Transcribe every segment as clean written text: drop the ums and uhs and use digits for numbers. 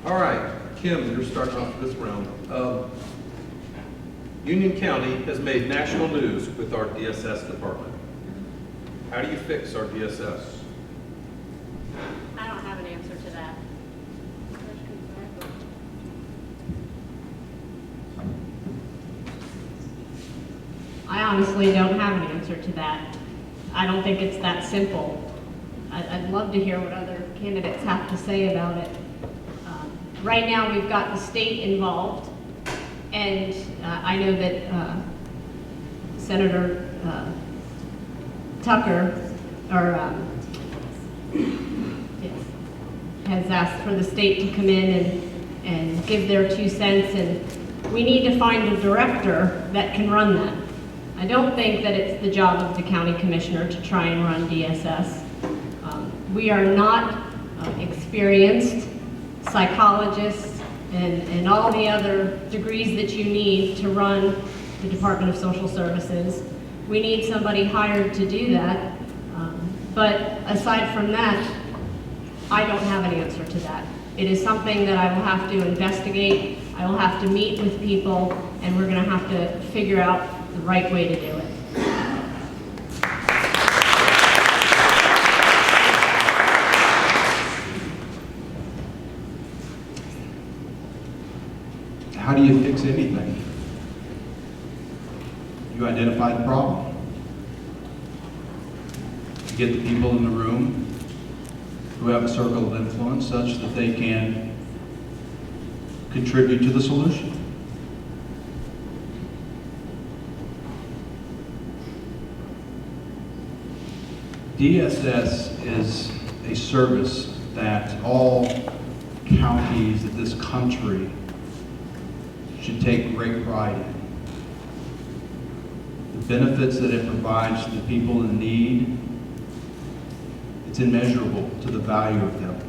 All right, Kim, you're starting off this round. Union County has made national news with our DSS department. How do you fix our DSS? I don't have an answer to that. I honestly don't have an answer to that. I don't think it's that simple. I'd love to hear what other candidates have to say about it. Right now, we've got the state involved, and I know that Senator Tucker has asked for the state to come in and give their 2 cents, and we need to find a director that can run that. I don't think that it's the job of the county commissioner to try and run DSS. We are not experienced psychologists and all the other degrees that you need to run the Department of Social Services. We need somebody hired to do that. But aside from that, I don't have an answer to that. It is something that I will have to investigate. I will have to meet with people, and we're going to have to figure out the right way to do it. How do you fix anything? You identify the problem. You get the people in the room who have a circle of influence such that they can contribute to the solution. DSS is a service that all counties of this country should take great pride in. The benefits that it provides to the people in need, it's immeasurable to the value of them.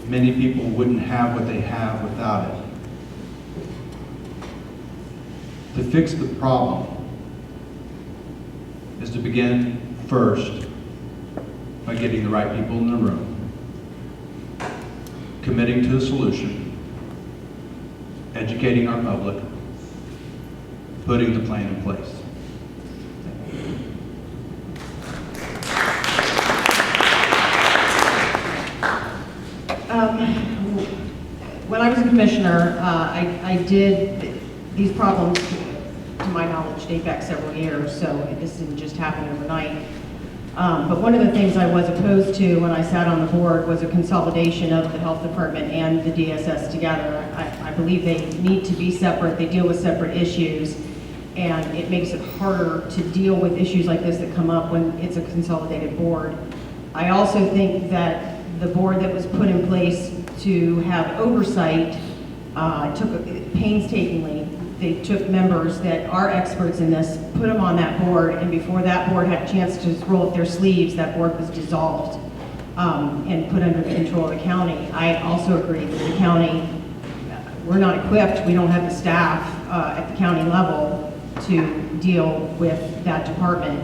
Many people wouldn't have what they have without it. To fix the problem is to begin first by getting the right people in the room, committing to a solution, educating our public, putting the plan in place. When I was a commissioner, I did, these problems, to my knowledge, date back several years, so this didn't just happen overnight. But one of the things I was opposed to when I sat on the board was a consolidation of the health department and the DSS together. I believe they need to be separate. They deal with separate issues, and it makes it harder to deal with issues like this that come up when it's a consolidated board. I also think that the board that was put in place to have oversight took painstakingly. They took members that are experts in this, put them on that board, and before that board had a chance to roll up their sleeves, that board was dissolved and put under the control of the county. I also agree that the county, we're not equipped, we don't have the staff at the county level to deal with that department,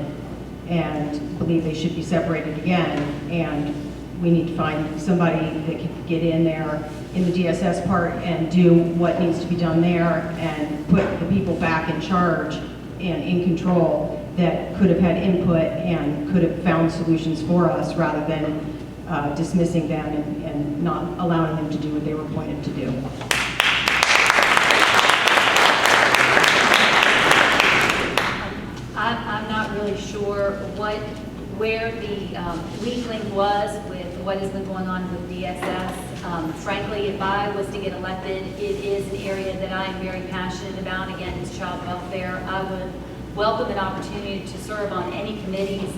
and believe they should be separated again. And we need to find somebody that can get in there in the DSS part and do what needs to be done there and put the people back in charge and in control that could have had input and could have found solutions for us rather than dismissing them and not allowing them to do what they were appointed to do. I'm not really sure where the weak link was with what has been going on with DSS. Frankly, if I was to get elected, it is an area that I am very passionate about. Again, it's child welfare. I would welcome an opportunity to serve on any committees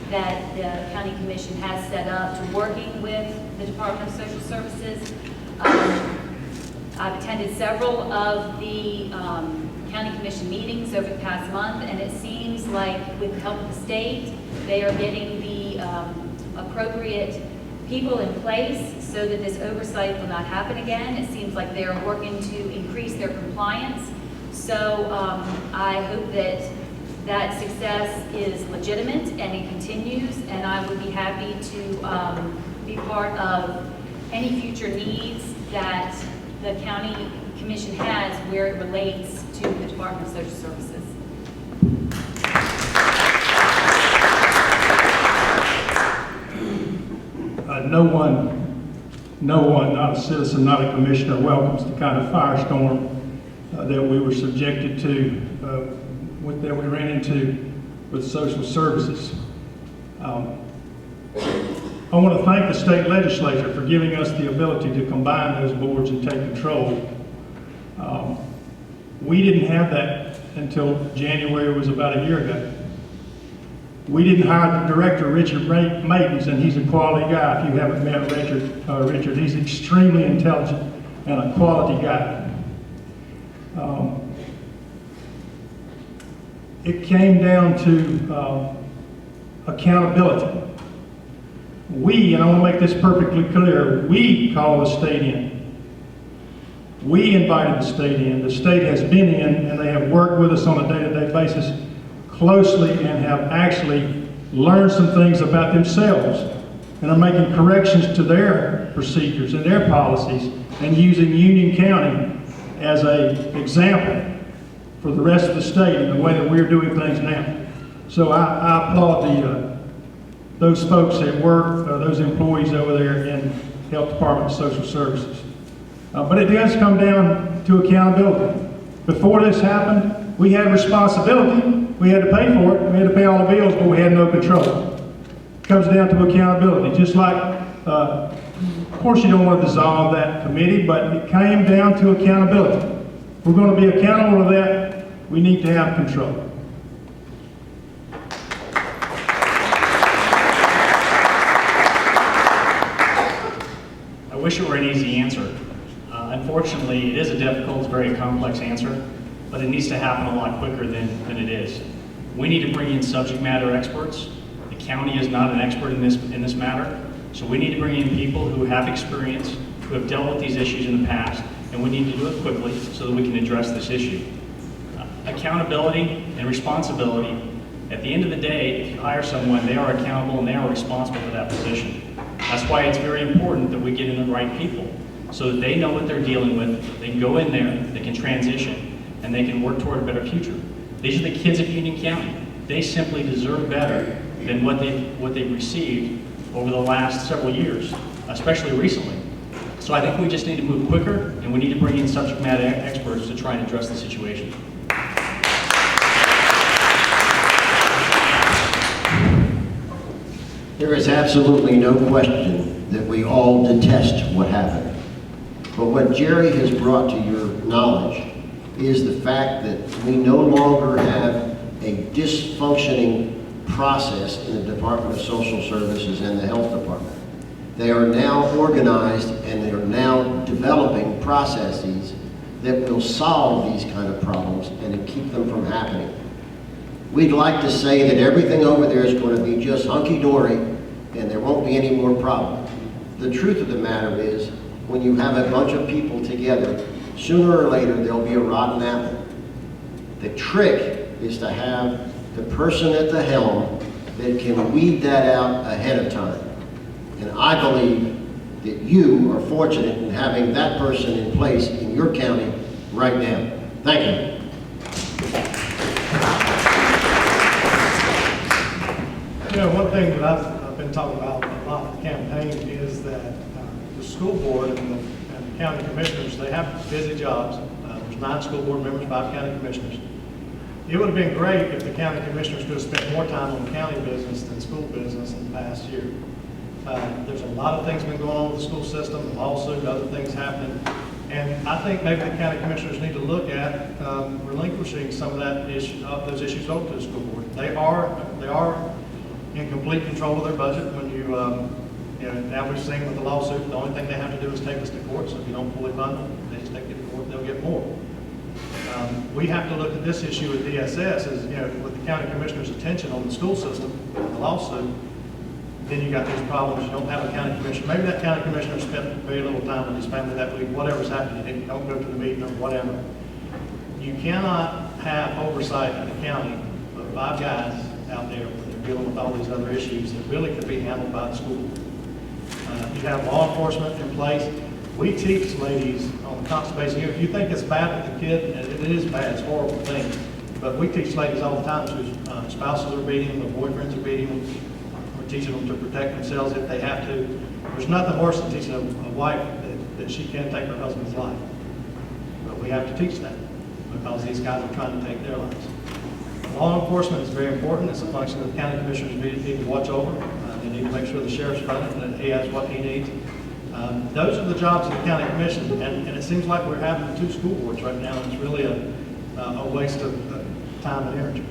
that the County Commission has set up to working with the Department of Social Services. I've attended several of the County Commission meetings over the past month, and it seems like with the help of the state, they are getting the appropriate people in place so that this oversight will not happen again. It seems like they're working to increase their compliance. So I hope that that success is legitimate and it continues, and I would be happy to be be part of any future needs that the county commission has where it relates to the Department of Social Services. No one, not a citizen, not a commissioner, welcomes the kind of firestorm that we were subjected to, that we ran into with social services. I want to thank the state legislature for giving us the ability to combine those boards and take control. We didn't have that until January, was about a year ago. We didn't hire the director, Richard Maidens, and he's a quality guy. If you haven't met Richard, he's extremely intelligent and a quality guy. It came down to accountability. We, and I want to make this perfectly clear, we called the state in. We invited the state in. The state has been in, and they have worked with us on a day-to-day basis closely and have actually learned some things about themselves and are making corrections to their procedures and their policies and using Union County as an example for the rest of the state in the way that we're doing things now. So I applaud those folks at work, those employees over there in Health Department and Social Services. But it does come down to accountability. Before this happened, we had responsibility. We had to pay for it. We had to pay all the bills, but we had no control. It comes down to accountability. Just like, of course you don't want to dissolve that committee, but it came down to accountability. If we're going to be accountable to that, we need to have control. I wish it were an easy answer. Unfortunately, it is a difficult, very complex answer, but it needs to happen a lot quicker than it is. We need to bring in subject matter experts. The county is not an expert in this matter, so we need to bring in people who have experience, who have dealt with these issues in the past, and we need to do it quickly so that we can address this issue. Accountability and responsibility. At the end of the day, if you hire someone, they are accountable and they are responsible for that position. That's why it's very important that we get in the right people so that they know what they're dealing with, they can go in there, they can transition, and they can work toward a better future. These are the kids of Union County. They simply deserve better than what they've received over the last several years, especially recently. So I think we just need to move quicker, and we need to bring in subject matter experts to try and address the situation. There is absolutely no question that we all detest what happened. But what Jerry has brought to your knowledge is the fact that we no longer have a dysfunctioning process in the Department of Social Services and the Health Department. They are now organized and they are now developing processes that will solve these kind of problems and to keep them from happening. We'd like to say that everything over there is going to be just hunky-dory and there won't be any more problems. The truth of the matter is, when you have a bunch of people together, sooner or later there'll be a rotten apple. The trick is to have the person at the helm that can weed that out ahead of time. And I believe that you are fortunate in having that person in place in your county right now. Thank you. You know, one thing that I've been talking about a lot of the campaign is that the school board and the county commissioners, they have busy jobs. There's 9 school board members, 5 county commissioners. It would have been great if the county commissioners could have spent more time on county business than school business in the past year. There's a lot of things been going on with the school system, the lawsuit, other things happening. And I think maybe the county commissioners need to look at relinquishing some of those issues over to the school board. They are in complete control of their budget. When you know, now we've seen with the lawsuit, the only thing they have to do is take us to court. So if you don't fully fund them, they just take it to court, they'll get more. We have to look at this issue with DSS as, you know, with the county commissioner's attention on the school system, the lawsuit, then you got these problems. You don't have a county commissioner. Maybe that county commissioner spent very little time with his family that week, whatever's happening, don't go to the meeting or whatever. You cannot have oversight in the county of 5 guys out there when they're dealing with all these other issues that really could be handled by the school. You have law enforcement in place. We teach ladies on a constant basis. If you think it's bad with the kid, and it is bad, it's a horrible thing. But we teach ladies all the time whose spouses are beating them, their boyfriends are beating them. We're teaching them to protect themselves if they have to. There's nothing worse than teaching a wife that she can't take her husband's life. But we have to teach that because these guys are trying to take their lives. Law enforcement is very important. It's a function of the county commissioners need to watch over. They need to make sure the sheriff's running and that he has what he needs. Those are the jobs of the county commission, and it seems like we're having two school boards right now, and it's really a waste of time and energy.